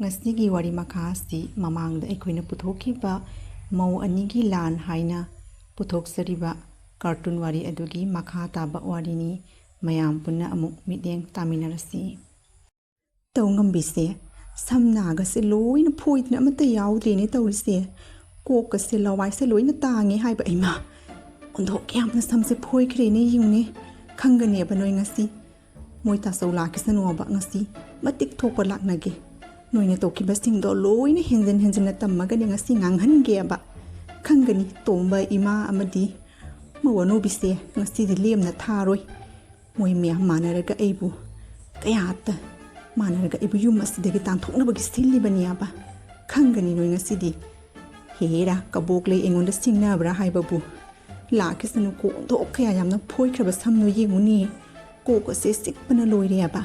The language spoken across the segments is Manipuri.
Ngasigi wari makasi mamangda aikoina puthokiba mau anigi laan haina puthokjariba cartoon wari adugi makha taba warini mayam punna amuk mideng taminarasi tawngambise samnaga se loina phoidna amata yaudrene tawrise kokka se lawai se loina tangi haiba ima ondok yamna samse phoikrene yungne khangane banoi ngasi moita sola kisanoba ngasi matik thokpa laknage noina tokiba singdo loina henjin tammaga ni ngasi nganghange aba khangani tomba ima amadi mawano bise ngasi di lemna tharoi moi mya manaraga aibu kayata manaraga ibu yum asidagi tanthokna bagi silli baniaba khangani noi ngasi di hera kabokle engonda singna bra haibabu lakisanu ko do khaya yamna phoikraba samno yenguni ko ko se sikpana loire aba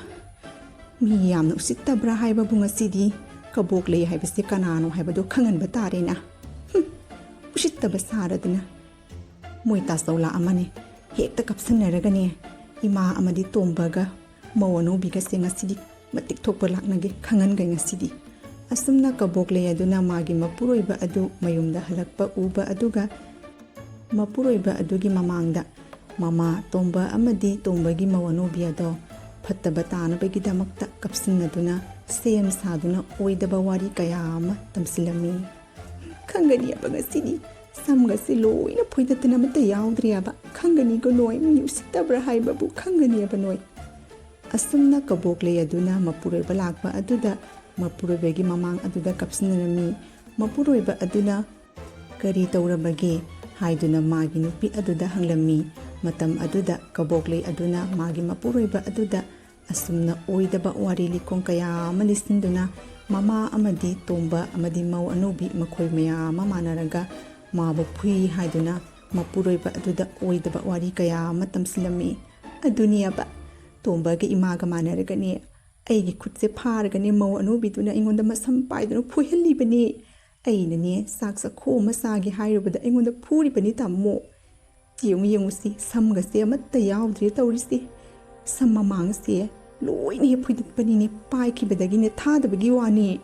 mi yamna usittabra haibabu ngasidi kabokle haibase kanano haibado khangan batare na usittaba saradna moita sola amane hekta kapsanaraga ne ima amadi tombaga mawano biga se ngasidi matik thokpa laknage khangan ga ngasidi asumna kabokle aduna magi mapuroiba adu mayumda halakpa uba aduga mapuroiba adugi mamangda mama tomba amadi tombagi mawano biado fattaba tanabagi damakta kapsinaduna sem saduna oidaba wari kaya ama tamsilami khangani abagasidi samgasi loina phoidatna mata yaudriaba khangani go noi mi usittabra haibabu khangani abanoi asumna kabokle aduna mapuroiba lakba aduda mapuroibagi mamang aduda kapsinami mapuroiba aduna kari tawrabagi haiduna magi nupi aduda hanglami matam aduda kabokle aduna magi mapuroiba aduda asumna oidaba wari likong kaya malisinduna mama amadi tomba amadi mau anubi makhoi maya manaraga mabu phui haiduna mapuroiba aduda oidaba wari kaya matamsilami aduniaba tomba ge imaga manaraga ne aigi khutse pharaga ne mau anubi duna ingonda masam paiduna phuihali bani aina ne saksa khoma sagi hairubada ingonda phuri bani tammo yengusi samga se amatta yaudri tawrisi samma mangse loine phuidat bani ne pai khibadagi ne thadabagi wani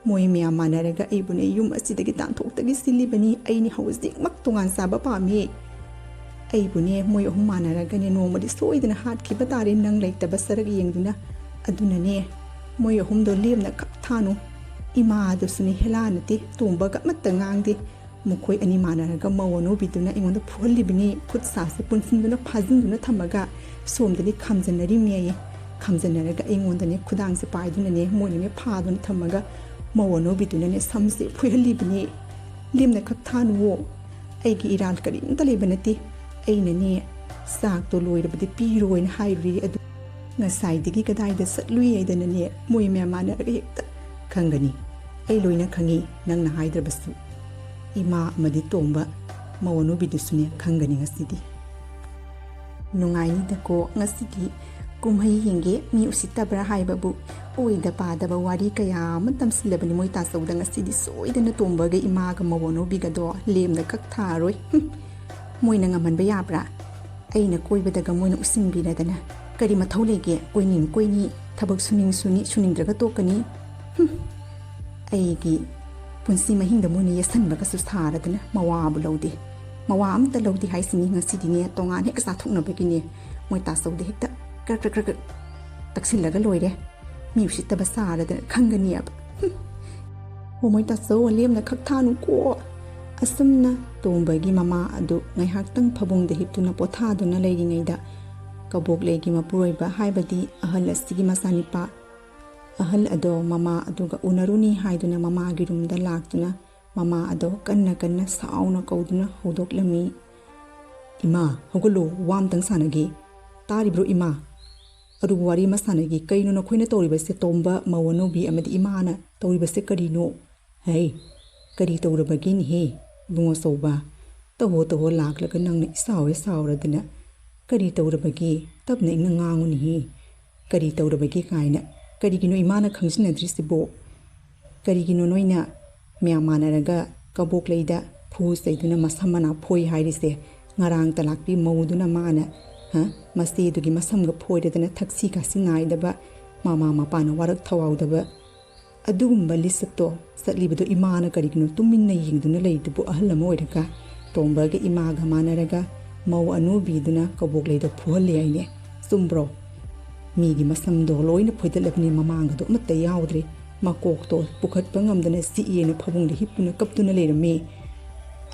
moi mya manaraga aibune yum asidagi tanthokdagi silli bani aini hauzik mak tongan saba pami aibune moi hum manaraga ne nomadi soidana hat khibatare nang leitaba sarag yengduna aduna ne moi hum do lemna kap thanu ima dosuni helanati tombaga matangangdi mukhoi ani manaraga mawano biduna ingonda phullibini khut sase punsinduna phajinduna thamaga somdani khamjanari meye khamjanaraga ingonda ne khudang se paiduna ne moine ne phaduna thamaga mawano biduna ne samse phullibini limna khak thanwo aigi iral kari intalebanati aina ne sak to loirabadi piroin hairi adu ngasai kadai da satlui aidana ne moi me manaraga hekta khangani ai loina khangi nangna haidrabasu ima amadi tomba mawano bidusune khangani ngasidi nungaini dako ngasidi kumhai yenge mi usittabra haibabu oida padaba wari kaya matamsilabani moita sauda ngasidi soidana tomba ge ima ga mawano bigado lemna kak tharoi moina ngamanba yabra aina koibadaga moina usinbiradana kari mathau lege koini thabak suningdraga tokani aigi punsi mahingda muni yasanbaga susaradana mawabu lawdi mawa amta lawdi haisini ngasidine tongan hek sa thuknabagine moita saude hekta krak taksilaga loire mi usitaba saradana khangani ab moita so lemna khakthanu ko asumna tombagi mama adu ngai haktang phabungde hiptuna pothaduna leiringaida kaboklegi mapuroiba haibadi ahal asigi masanipa ahal ado mama aduga unaruni haiduna mama girumda laktuna mama ado kanna sauna kauduna hodoklami ima hogolo wamtang sanagi taribro ima adu wari masanagi kaino na khoina toribase tomba mawano bi amadi imana toribase karino hey kari torabagi ni he bungo soba taho laklaga nangna isawradana kari tawrabagi tabna ingna nganguni hi kari tawrabagi kaina kari gino imana khangsinadrisibo kari gino noina myamanaraga kabokleida phu saiduna masamana phoi hairise ngarang talakpi mawduna mana masi dugi masamga phoidana thaksi ka singai daba mama mapana warak thawau daba ꯑꯗꯨꯒꯨꯝꯕ ꯂꯤꯁꯠꯇꯣ ꯆꯠꯂꯤꯕꯗꯣ ꯏꯃꯥꯅ ꯀꯔꯤꯒꯤꯅꯣ ꯇꯨꯃꯤꯟꯅ ꯌꯦꯡꯗꯨꯅ ꯂꯩꯗꯨꯕꯨ ꯑꯍꯜ ꯑꯃ ꯑꯣꯏꯔꯒ ꯇꯣꯝꯕꯒ ꯏꯃꯥꯒ ꯃꯥꯟꯅꯔꯒ ꯃꯧ ꯑꯅꯨꯕꯤꯗꯨꯅ ꯀꯕꯣꯛꯂꯩꯗꯣ ꯐꯨꯍꯜꯂꯤ ꯍꯥꯏꯅꯦ ꯆꯨꯝꯕ꯭ꯔꯣ ꯃꯤꯒꯤ ꯃꯁꯝꯗꯣ ꯂꯣꯏꯅ ꯐꯣꯏꯗꯠꯂꯕꯅꯤ ꯃꯃꯥꯡꯒꯗꯣ ꯑꯃꯠꯇ ꯌꯥꯎꯗ꯭ꯔꯦ ꯃꯀꯣꯛꯇꯣ ꯄꯨꯈꯠꯄ ꯉꯝꯗꯅ ꯆꯤꯛꯑꯦꯅ ꯐꯕꯨꯡꯗ ꯍꯤꯞꯇꯨꯅ ꯀꯞꯇꯨꯅ ꯂꯩꯔꯝꯃꯤ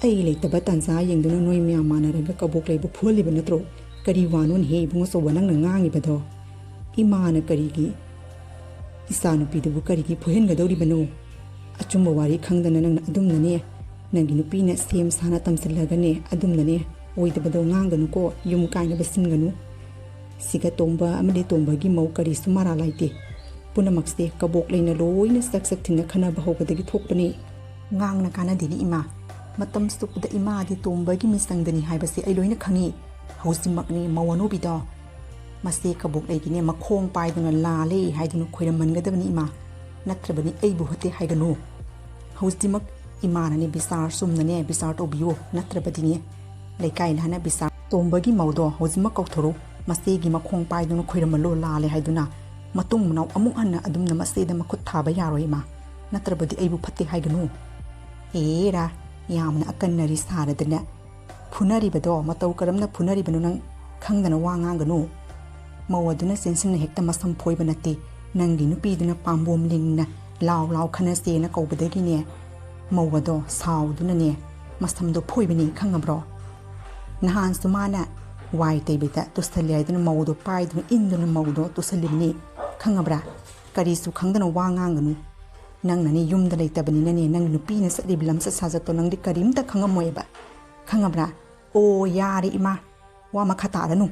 ꯑꯩ ꯂꯩꯇꯕ ꯇꯥꯟꯖꯥ ꯌꯦꯡꯗꯨꯅ ꯅꯣꯏ ꯃꯌꯥꯝ ꯃꯥꯟꯅꯔꯒ ꯀꯕꯣꯛꯂꯩꯕꯨ ꯐꯨꯍꯜꯂꯤꯕ ꯅꯠꯇ꯭ꯔꯣ ꯀꯔꯤ ꯋꯥꯅꯣꯅꯦꯍꯦ ꯏꯕꯨꯡꯉꯣꯆꯧꯕ ꯅꯪꯅ ꯉꯥꯡꯉꯤꯕꯗꯣ ꯏꯃꯥꯅ ꯀꯔꯤꯒꯤ ꯏꯆꯥꯅꯨꯄꯤꯗꯨꯕꯨ ꯀꯔꯤꯒꯤ ꯐꯨꯍꯟꯒꯗꯧꯔꯤꯕꯅꯣ ꯑꯆꯨꯝꯕ ꯋꯥꯔꯤ ꯈꯪꯗꯅ ꯅꯪꯅ ꯑꯗꯨꯝꯅꯅꯦ ꯅꯪꯒꯤ ꯅꯨꯄꯤꯅ ꯁꯦꯝ ꯁꯥꯅ ꯇꯝꯁꯤꯜꯂꯒꯅꯦ ꯑꯗꯨꯝꯅꯅꯦ ꯑꯣꯏꯗꯕꯗꯣ ꯉꯥꯡꯒꯅꯨꯀꯣ ꯌꯨꯝ ꯀꯥꯏꯅꯕ ꯁꯤꯟꯒꯅꯨ ꯁꯤꯒ ꯇꯣꯝꯕ ꯑꯃꯗꯤ ꯇꯣꯝꯕꯒꯤ ꯃꯧ ꯀꯔꯤꯁꯨ ꯃꯔꯥ ꯂꯩꯇꯦ ꯄꯨꯝꯅꯃꯛꯁꯦ ꯀꯕꯣꯛꯂꯩꯅ ꯂꯣꯏꯅ ꯆꯛ ꯊꯤꯟꯅ ꯈꯟꯅꯕ ꯍꯧꯕꯗꯒꯤ ꯊꯣꯛꯄꯅꯤ ꯉꯥꯡꯅ ꯀꯥꯟꯅꯗꯦꯅꯤ ꯏꯃꯥ ꯃꯇꯝ ꯆꯨꯞꯄꯗ ꯏꯃꯥꯗꯤ ꯇꯣꯝꯕꯒꯤ ꯃꯤꯆꯪꯗꯅꯤ ꯍꯥꯏꯕꯁꯦ ꯑꯩ ꯂꯣꯏꯅ ꯈꯪꯉꯤ ꯍꯧꯖꯤꯛꯃꯛꯅꯤ ꯃꯧ ꯑꯅꯨꯕꯤꯗꯣ ꯃꯁꯤ ꯀꯕꯣꯛꯂꯩꯒꯤꯅꯦ ꯃꯈꯣꯡ ꯄꯥꯏꯗꯨꯅ ꯂꯥꯜꯂꯦ ꯍꯥꯏꯗꯨꯅ ꯈꯣꯏꯔꯝꯃꯟꯒꯗꯕꯅꯤ ꯏꯃꯥ ꯅꯠꯇ꯭ꯔꯕꯗꯤ ꯑꯩꯕꯨ ꯍꯠꯇꯦ ꯍꯥꯏꯒꯅꯨ ꯍꯧꯖꯤꯛꯃꯛ ꯏꯃꯥꯅꯅꯦ ꯕꯤꯆꯥꯔ ꯆꯨꯝꯅꯅꯦ ꯕꯤꯆꯥꯔ ꯇꯧꯕꯤꯌꯨ ꯅꯠꯇ꯭ꯔꯕꯗꯤꯅꯦ ꯂꯩꯀꯥꯏ ꯂꯥꯟꯅ ꯕꯤꯆꯥꯔ ꯇꯣꯝꯕꯒꯤ ꯃꯧꯗꯣ ꯍꯧꯖꯤꯛꯃꯛ ꯀꯧꯊꯣꯔꯛꯎ ꯃꯁꯤꯒꯤ ꯃꯈꯣꯡ ꯄꯥꯏꯗꯨꯅ ꯈꯣꯏꯔꯝꯃꯜꯂꯣ ꯂꯥꯜꯂꯦ ꯍꯥꯏꯗꯨꯅ ꯃꯇꯨꯡ ꯃꯅꯥꯎ ꯑꯃꯨꯛ ꯍꯟꯅ ꯑꯗꯨꯝꯅ ꯃꯁꯤꯗ ꯃꯈꯨꯠ ꯊꯥꯕ ꯌꯥꯔꯣꯏ ꯏꯃꯥ ꯅꯠꯇ꯭ꯔꯕꯗꯤ ꯑꯩꯕꯨ ꯐꯠꯇꯦ ꯍꯥꯏꯒꯅꯨ ꯑꯦꯔꯥ ꯌꯥꯝꯅ ꯑꯀꯟꯅꯔꯤ ꯁꯥꯔꯗꯅ ꯐꯨꯅꯔꯤꯕꯗꯣ ꯃꯇꯧ ꯀꯔꯝꯅ ꯐꯨꯅꯔꯤꯕꯅꯣ ꯅꯪ ꯈꯪꯗꯅ ꯋꯥ ꯉꯥꯡꯒꯅꯨ ꯃꯧ ꯑꯗꯨꯅ ꯆꯦꯟꯁꯤꯟꯅ ꯍꯦꯛꯇ ꯃꯁꯝ ꯐꯣꯏꯕ ꯅꯠꯇꯦ ꯅꯪꯒꯤ ꯅꯨꯄꯤꯗꯨꯅ ꯄꯥꯝꯕꯣꯝ ꯂꯤꯡꯅ ꯂꯥꯎ ꯂꯥꯎ ꯈꯟꯅꯁꯦꯅ ꯀꯧꯕꯗꯒꯤꯅꯦ ꯃꯧ ꯑꯗꯣ ꯁꯥꯎꯗꯨꯅꯅꯦ ꯃꯁꯝꯗꯣ ꯐꯣꯏꯕꯅꯤ ꯈꯪꯉꯕ꯭ꯔꯣ ꯅꯍꯥꯟꯁꯨ ꯃꯥꯅ ꯋꯥꯏ ꯇꯩꯕꯗ ꯇꯨꯁꯜꯂꯤ ꯍꯥꯏꯗꯨꯅ ꯃꯧꯗꯣ ꯄꯥꯏꯗꯨꯅ ꯏꯟꯗꯨꯅ ꯃꯧꯗꯣ ꯇꯨꯁꯜꯂꯤꯕꯅꯤ ꯈꯪꯉꯕ꯭ꯔꯥ ꯀꯔꯤꯁꯨ ꯈꯪꯗꯅ ꯋꯥ ꯉꯥꯡꯒꯅꯨ ꯅꯪꯅꯅꯦ ꯌꯨꯝꯗ ꯂꯩꯇꯕꯅꯤꯅꯅꯦ ꯅꯪ ꯅꯨꯄꯤꯅ ꯆꯠꯂꯤꯕ ꯂꯝꯆꯠ ꯁꯥꯖꯠꯇꯣ ꯅꯪꯗꯤ ꯀꯔꯤꯝꯇ ꯈꯪꯉꯝꯃꯣꯏꯕ ꯈꯪꯉꯕ꯭ꯔꯥ ꯑꯣ ꯌꯥꯔꯦ ꯏꯃꯥ ꯋꯥ ꯃꯈꯥ ꯇꯥꯔꯅꯨ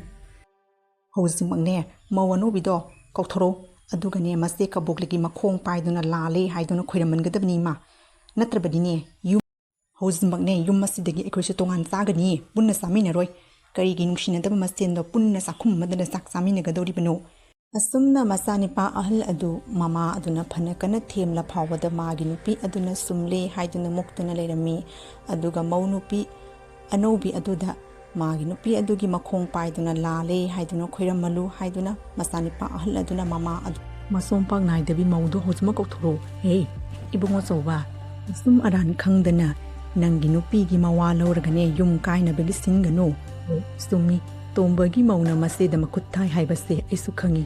ꯍꯧꯖꯤꯛꯃꯛꯅꯦ ꯃꯧ ꯑꯅꯨꯕꯤꯗꯣ ꯀꯧꯊꯣꯔꯛꯎ ꯑꯗꯨꯒꯅꯦ ꯃꯁꯤ ꯀꯕꯣꯛꯂꯩꯒꯤ ꯃꯈꯣꯡ ꯄꯥꯏꯗꯨꯅ ꯂꯥꯜꯂꯦ ꯍꯥꯏꯗꯨꯅ ꯈꯣꯏꯔꯝꯃꯟꯒꯗꯕꯅꯤ ꯏꯃꯥ ꯅꯠꯇ꯭ꯔꯕꯗꯤꯅꯦ ꯍꯧꯖꯤꯛꯃꯛꯅꯦ ꯌꯨꯝ ꯑꯁꯤꯗꯒꯤ ꯑꯩꯈꯣꯏꯁꯨ ꯇꯣꯉꯥꯟ ꯆꯥꯒꯅꯤ ꯄꯨꯟꯅ ꯆꯥꯃꯤꯟꯅꯔꯣꯏ ꯀꯔꯤꯒꯤ ꯅꯨꯡꯁꯤꯅꯗꯕ ꯃꯁꯦꯟꯗꯣ ꯄꯨꯟꯅ ꯆꯥꯛꯈꯨꯝ ꯑꯃꯗ ꯆꯥꯛ ꯆꯥꯃꯤꯟꯅꯒꯗꯧꯔꯤꯕꯅꯣ ꯑꯁꯨꯝꯅ ꯃꯆꯥꯅꯤꯄꯥ ꯑꯍꯜ ꯑꯗꯨ ꯃꯃꯥ ꯑꯗꯨꯅ ꯐꯅ ꯀꯟꯅ ꯊꯦꯝꯂ ꯐꯥꯎꯕꯗ ꯃꯥꯒꯤ ꯅꯨꯄꯤ ꯑꯗꯨꯅ ꯁꯨꯝꯂꯦ ꯍꯥꯏꯗꯨꯅ ꯃꯨꯛꯇꯨꯅ ꯂꯩꯔꯝꯃꯤ ꯑꯗꯨꯒ ꯃꯧ ꯅꯨꯄꯤ ꯑꯅꯧꯕꯤ ꯑꯗꯨꯗ ꯃꯥꯒꯤ ꯅꯨꯄꯤ ꯑꯗꯨꯒꯤ ꯃꯈꯣꯡ ꯄꯥꯏꯗꯨꯅ ꯂꯥꯜꯂꯦ ꯍꯥꯏꯗꯨꯅ ꯈꯣꯏꯔꯝꯃꯜꯂꯨ ꯍꯥꯏꯗꯨꯅ ꯃꯆꯥꯅꯤꯄꯥ ꯑꯍꯜ ꯑꯗꯨꯅ ꯃꯃꯥ ꯑꯗꯨ ꯃꯁꯣꯝ ꯄꯥꯛ ꯅꯥꯏꯗꯕꯤ ꯃꯧꯗꯣ ꯍꯧꯖꯤꯛꯃꯛ ꯀꯧꯊꯣꯔꯛꯎ ꯍꯦ ꯏꯕꯨꯡꯉꯣꯆꯧꯕ ꯑꯁꯨꯝ ꯑꯔꯥꯟ ꯈꯪꯗꯅ ꯅꯪꯒꯤ ꯅꯨꯄꯤꯒꯤ ꯃꯋꯥ ꯂꯧꯔꯒꯅꯦ ꯌꯨꯝ ꯀꯥꯏꯅꯕꯒꯤ ꯁꯤꯟꯒꯅꯨ ꯆꯨꯝꯃꯤ ꯇꯣꯝꯕꯒꯤ ꯃꯧꯅ ꯃꯁꯤꯗ ꯃꯈꯨꯠ ꯊꯥꯏ ꯍꯥꯏꯕꯁꯦ ꯑꯩꯁꯨ ꯈꯪꯉꯤ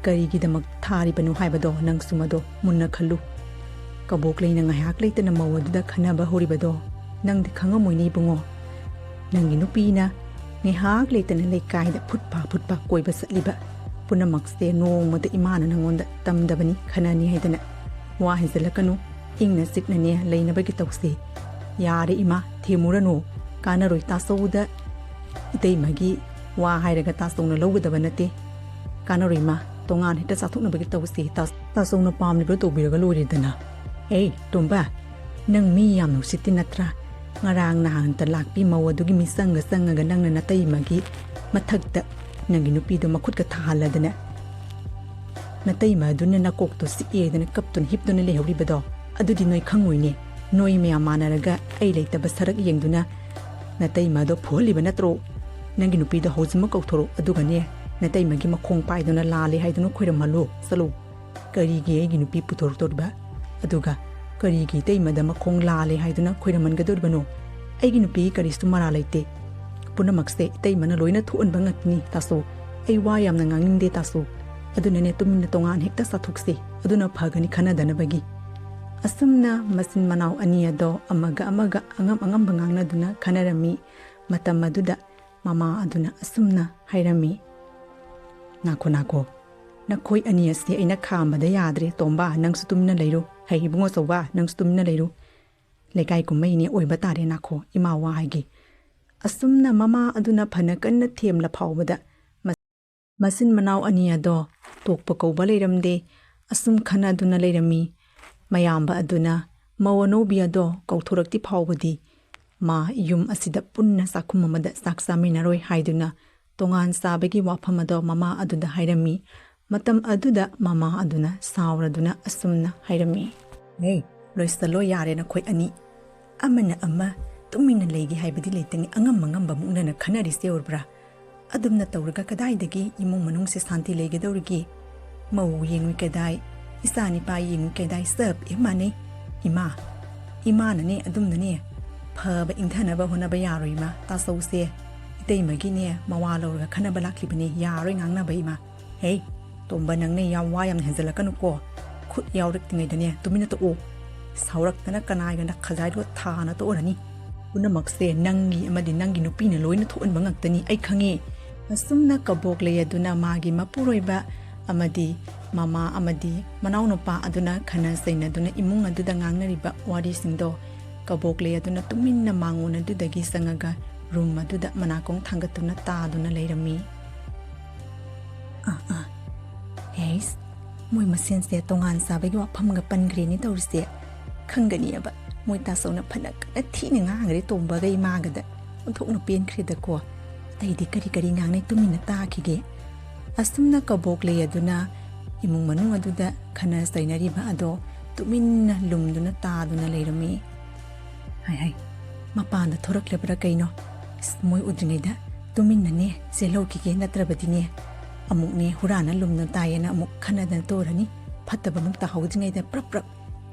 ꯀꯔꯤꯒꯤꯗꯃꯛ ꯊꯥꯔꯤꯕꯅꯣ ꯍꯥꯏꯕꯗꯣ ꯅꯪꯁꯨ ꯃꯗꯣ ꯃꯨꯟꯅ ꯈꯜꯂꯨ ꯀꯕꯣꯛꯂꯩꯅ ꯉꯥꯏꯍꯥꯛ ꯂꯩꯇꯅ ꯃꯧ ꯑꯗꯨꯗ ꯈꯟꯅꯕ ꯍꯧꯔꯤꯕꯗꯣ ꯅꯪꯗꯤ ꯈꯪꯉꯝꯃꯣꯏꯅꯦ ꯏꯕꯨꯡꯉꯣ ꯅꯪꯒꯤ ꯅꯨꯄꯤꯅ ꯉꯥꯏꯍꯥꯛ ꯂꯩꯇꯅ ꯂꯩꯀꯥꯏꯗ ꯐꯨꯠꯄ ꯀꯣꯏꯕ ꯆꯠꯂꯤꯕ ꯄꯨꯝꯅꯃꯛꯁꯦ ꯅꯣꯡꯃꯗ ꯏꯃꯥꯅ ꯅꯪꯉꯣꯟꯗ ꯇꯝꯗꯕꯅꯤ ꯈꯟꯅꯅꯤ ꯍꯥꯏꯗꯅ ꯋꯥ ꯍꯦꯟꯖꯜꯂꯛꯀꯅꯨ ꯏꯪꯅ ꯆꯤꯛꯅꯅꯦ ꯂꯩꯅꯕꯒꯤ ꯇꯧꯁꯤ ꯌꯥꯔꯦ ꯏꯃꯥ ꯊꯦꯝꯃꯨꯔꯅꯨ ꯀꯥꯟꯅꯔꯣꯏ ꯇꯥꯆꯧꯗ ꯏꯇꯩꯃꯒꯤ ꯋꯥ ꯍꯥꯏꯔꯒ ꯇꯥꯆꯧꯅ ꯂꯧꯒꯗꯕ ꯅꯠꯇꯦ ꯀꯥꯟꯅꯔꯣꯏ ꯏꯃꯥ ꯇꯣꯉꯥꯟ ꯍꯦꯛꯇ ꯆꯥꯊꯣꯛꯅꯕꯒꯤ ꯇꯧꯁꯤ ꯇꯥꯆꯧꯅ ꯄꯥꯝꯂꯤꯕ ꯇꯧꯕꯤꯔꯒ ꯂꯣꯏꯔꯦꯗꯅ ꯑꯦ ꯇꯣꯝꯕ ꯅꯪ ꯃꯤ ꯌꯥꯝ ꯅꯨꯡꯁꯤꯠꯇꯤ ꯅꯠꯇ꯭ꯔꯥ ꯉꯔꯥꯡ ꯅꯍꯥꯟꯇ ꯂꯥꯛꯄꯤ ꯃꯧ ꯑꯗꯨꯒꯤ ꯃꯤꯆꯪꯒ ꯆꯪꯉꯒ ꯅꯪꯅ ꯅꯇꯩꯃꯒꯤ ꯃꯊꯛꯇ ꯅꯪꯒꯤ ꯅꯨꯄꯤꯗꯣ ꯃꯈꯨꯠꯀ ꯊꯥꯍꯜꯂꯗꯅ ꯅꯇꯩꯃ ꯑꯗꯨꯅ ꯅꯀꯣꯛꯇꯣ ꯆꯤꯛꯑꯦꯗꯅ ꯀꯞꯇꯨꯅ ꯍꯤꯞꯇꯨꯅ ꯂꯩꯍꯧꯔꯤꯕꯗꯣ ꯑꯗꯨꯗꯤ ꯅꯣꯏ ꯈꯪꯉꯣꯏꯅꯦ ꯅꯣꯏ ꯃꯌꯥꯝ ꯃꯥꯟꯅꯔꯒ ꯑꯩ ꯂꯩꯇꯕ ꯁꯔꯛ ꯌꯦꯡꯗꯨꯅ ꯅꯇꯩꯃꯗꯣ ꯐꯨꯍꯜꯂꯤꯕ ꯅꯠꯇ꯭ꯔꯣ ꯅꯪꯒꯤ ꯅꯨꯄꯤꯗꯣ ꯍꯧꯖꯤꯛꯃꯛ ꯀꯧꯊꯣꯔꯛꯎ ꯑꯗꯨꯒꯅꯦ ꯅꯇꯩꯃꯒꯤ ꯃꯈꯣꯡ ꯄꯥꯏꯗꯨꯅ ꯂꯥꯜꯂꯦ ꯍꯥꯏꯗꯨꯅ ꯈꯣꯏꯔꯝꯍꯜꯂꯣ ꯆꯠꯂꯨ ꯀꯔꯤꯒꯤ ꯑꯩꯒꯤ ꯅꯨꯄꯤ ꯄꯨꯊꯣꯔꯛꯇꯧꯔꯤꯕ ꯑꯗꯨꯒ ꯀꯔꯤꯒꯤ ꯏꯇꯩꯃꯗ ꯃꯈꯣꯡ ꯂꯥꯜꯂꯦ ꯍꯥꯏꯗꯨꯅ ꯈꯣꯏꯔꯝꯍꯟꯒꯗꯧꯔꯤꯕꯅꯣ ꯑꯩꯒꯤ ꯅꯨꯄꯤꯒꯤ ꯀꯔꯤꯁꯨ ꯃꯔꯥ ꯂꯩꯇꯦ ꯄꯨꯝꯅꯃꯛꯁꯦ ꯏꯇꯩꯃꯅ ꯂꯣꯏꯅ ꯊꯣꯛꯍꯟꯕ ꯉꯥꯛꯇꯅꯤ ꯇꯥꯆꯧ ꯑꯩ ꯋꯥ ꯌꯥꯝꯅ ꯉꯥꯡꯅꯤꯡꯗꯦ ꯇꯥꯆꯧ ꯑꯗꯨꯅꯅꯦ ꯇꯨꯃꯤꯟꯅ ꯇꯣꯉꯥꯟ ꯍꯦꯛꯇ ꯆꯥꯊꯣꯛꯁꯤ ꯑꯗꯨꯅ ꯐꯒꯅꯤ ꯈꯟꯅꯗꯅꯕꯒꯤ ꯑꯁꯨꯝꯅ ꯃꯆꯤꯟ ꯃꯅꯥꯎ ꯑꯅꯤ ꯑꯗꯣ ꯑꯃꯒ ꯑꯉꯝꯕ ꯉꯥꯡꯅꯗꯨꯅ ꯈꯟꯅꯔꯝꯃꯤ ꯃꯇꯝ ꯑꯗꯨꯗ ꯃꯃꯥ ꯑꯗꯨꯅ ꯑꯁꯨꯝꯅ ꯍꯥꯏꯔꯝꯃꯤ ꯅꯥꯈꯣ ꯅꯈꯣꯏ ꯑꯅꯤ ꯑꯁꯤ ꯑꯩꯅ ꯈꯥꯝꯕꯗ ꯌꯥꯗ꯭ꯔꯦ ꯇꯣꯝꯕ ꯅꯪꯁꯨ ꯇꯨꯃꯤꯟꯅ ꯂꯩꯔꯨ ꯍꯩ ꯏꯕꯨꯡꯉꯣꯆꯧꯕ ꯅꯪꯁꯨ ꯇꯨꯃꯤꯟꯅ ꯂꯩꯔꯨ ꯂꯩꯀꯥꯏ ꯀꯨꯝꯍꯩꯅꯦ ꯑꯣꯏꯕ ꯇꯥꯔꯦ ꯅꯥꯈꯣ ꯏꯃꯥ ꯋꯥ ꯍꯥꯏꯒꯦ ꯑꯁꯨꯝꯅ ꯃꯃꯥ ꯑꯗꯨꯅ ꯐꯅ ꯀꯟꯅ ꯊꯦꯝꯂ ꯐꯥꯎꯕꯗ ꯃꯆꯤꯟ ꯃꯅꯥꯎ ꯑꯅꯤ ꯑꯗꯣ ꯇꯣꯛꯄ ꯀꯧꯕ ꯂꯩꯔꯝꯗꯦ ꯑꯁꯨꯝ ꯈꯟꯅꯗꯨꯅ ꯂꯩꯔꯝꯃꯤ ꯃꯌꯥꯝꯕ ꯑꯗꯨꯅ ꯃꯧ ꯑꯅꯧꯕꯤ ꯑꯗꯣ ꯀꯧꯊꯣꯔꯛꯇꯤ ꯐꯥꯎꯕꯗꯤ ꯃꯥ ꯌꯨꯝ ꯑꯁꯤꯗ ꯄꯨꯟꯅ ꯆꯥꯛꯈꯨꯝ ꯑꯃꯗ ꯆꯥꯛ ꯆꯥꯃꯤꯟꯅꯔꯣꯏ ꯍꯥꯏꯗꯨꯅ ꯇꯣꯉꯥꯟ ꯆꯥꯕꯒꯤ ꯋꯥꯐꯝ ꯑꯗꯣ ꯃꯃꯥ ꯑꯗꯨꯗ ꯍꯥꯏꯔꯝꯃꯤ ꯃꯇꯝ ꯑꯗꯨꯗ ꯃꯃꯥ ꯑꯗꯨꯅ ꯁꯥꯎꯔꯗꯨꯅ ꯑꯁꯨꯝꯅ ꯍꯥꯏꯔꯝꯃꯤ ꯍꯦ ꯂꯣꯏꯁꯜꯂꯣ ꯌꯥꯔꯦ ꯅꯈꯣꯏ ꯑꯅꯤ ꯑꯃꯅ ꯑꯃ ꯇꯨꯃꯤꯟꯅ ꯂꯩꯒꯦ ꯍꯥꯏꯕꯗꯤ ꯂꯩꯇꯅꯤ ꯑꯉꯝꯕ ꯃꯨꯛꯅꯅ ꯈꯟꯅꯔꯤꯁꯦ ꯑꯣꯏꯕ꯭ꯔꯥ ꯑꯗꯨꯝꯅ ꯇꯧꯔꯒ ꯀꯗꯥꯏꯗꯒꯤ ꯏꯃꯨꯡ ꯃꯅꯨꯡꯁꯦ ꯁꯥꯟꯇꯤ ꯂꯩꯒꯗꯧꯔꯤꯒꯦ ꯃꯧ ꯌꯦꯡꯉꯨꯏ ꯀꯗꯥꯏ Isani pa ying kedai serve imani. Ima nane adum nane. Pub internaba honaba yarima, taso se. Itay magine, mawalo ga kanabalakibani, yaring ang nabayma. Hey, tomba nang ne yawayam henzalakanuko. Kut yawrik tingay tuminato o. Saurak na kanay na kazay do ta na to orani. Unamakse nangi amadi nangi nupi na loy na tuon mangagtani ay kangi. Asum na kabok leya duna magi mapuroy ba amadi mama amadi manaw no pa aduna kana say na duna imong aduda ngang na riba wari singdo kabok leya duna tumin na mango na dudagi sangaga room aduda manakong tanggatuna ta duna layrami. Yes, moy masense tongan sabay wa pamgapan green ito urse kangani ba moy taso na panak at tini nga ngari tomba gay magada untok no pien krida ko ay di kari nga ngay tuminata kige asum na kabok leya duna imong manung aduda kana say na riba ado tumin na lumduna ta duna layrami. Hay mapanda thorak lebra kayno moy udringay da tumin na ne selaw kige natrabadi ne amuk ne hurana lumna tayo na amuk kanada torani pataba mong tahawdringay da prap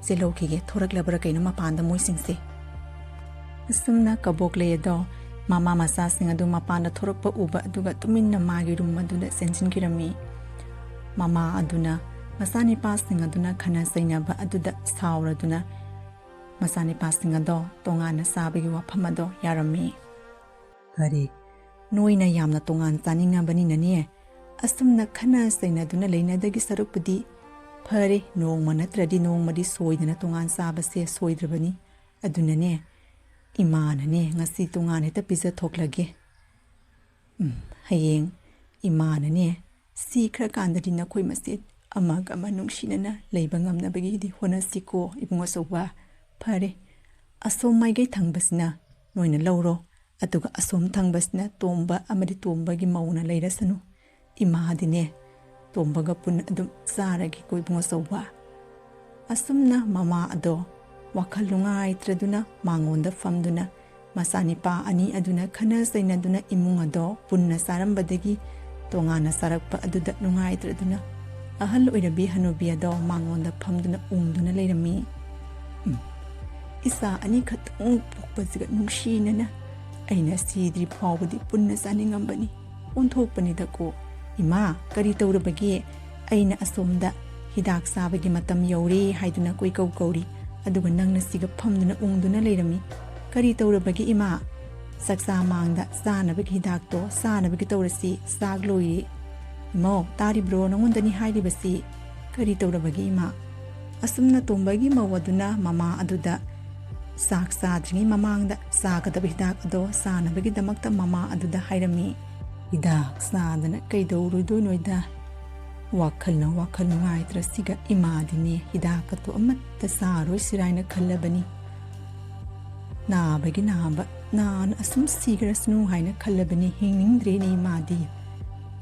selaw kige thorak lebra kayno mapanda moy singse asum na kabok leya do mama masa sing adu mapanda thorak pa uba aduga tumin na magi room aduda sensin kirami mama aduna masani passing aduna khana saina ba aduda saura duna masani passing ado tonga na sabi wa phamado yarami kari noina yamna tongan taninga bani nani asumna khana saina duna leina dagi sarupudi phare nong manatradi nong madi soidana tongan sabase soidrabani aduna ne imana ne ngasi tongan heta pizza thoklage hayeng imana ne si khra kandadi na khoi masit amaga manung shinana leiba ngamna bagi di hona siko ibungo sowa phare asom mai gai thangbasna noina lawro atuga asom thangbasna tomba amadi tomba gi mauna leirasanu ima dine tomba ga pun adum sara gi koi bungo sowa asumna mama ado wakal lungai traduna mangonda famduna masani pa ani aduna khana saina duna imung ado punna sarambadagi tongana sarakpa aduda nungai traduna ahal oirabi hanubi ado mangonda famduna ungduna leirami isa ani khatong pokpaziga nungshina aina sidri phawbudi punna saningambani onthokpani dako ima kari tawrabagi aina asomda hidak sabagi matam yori haiduna koi kauri aduga nangna siga famduna ungduna leirami kari tawrabagi ima saksa mangda sanabagi hidak to sanabagi tawrasi sagloiri mo tari bro nangundani hairibasi kari tawrabagi ima asumna tombagi mawaduna mama aduda sak sadringi mamangda sakadaba hidak ado sanabagi damakta mama aduda hairami hidak sadana kaidawrudo noida wakal nungai siga imadine hidak to amatta saroi siraina khallabani na bagi naba nan asum sigrasnu haina khallabani hingningdre ni madi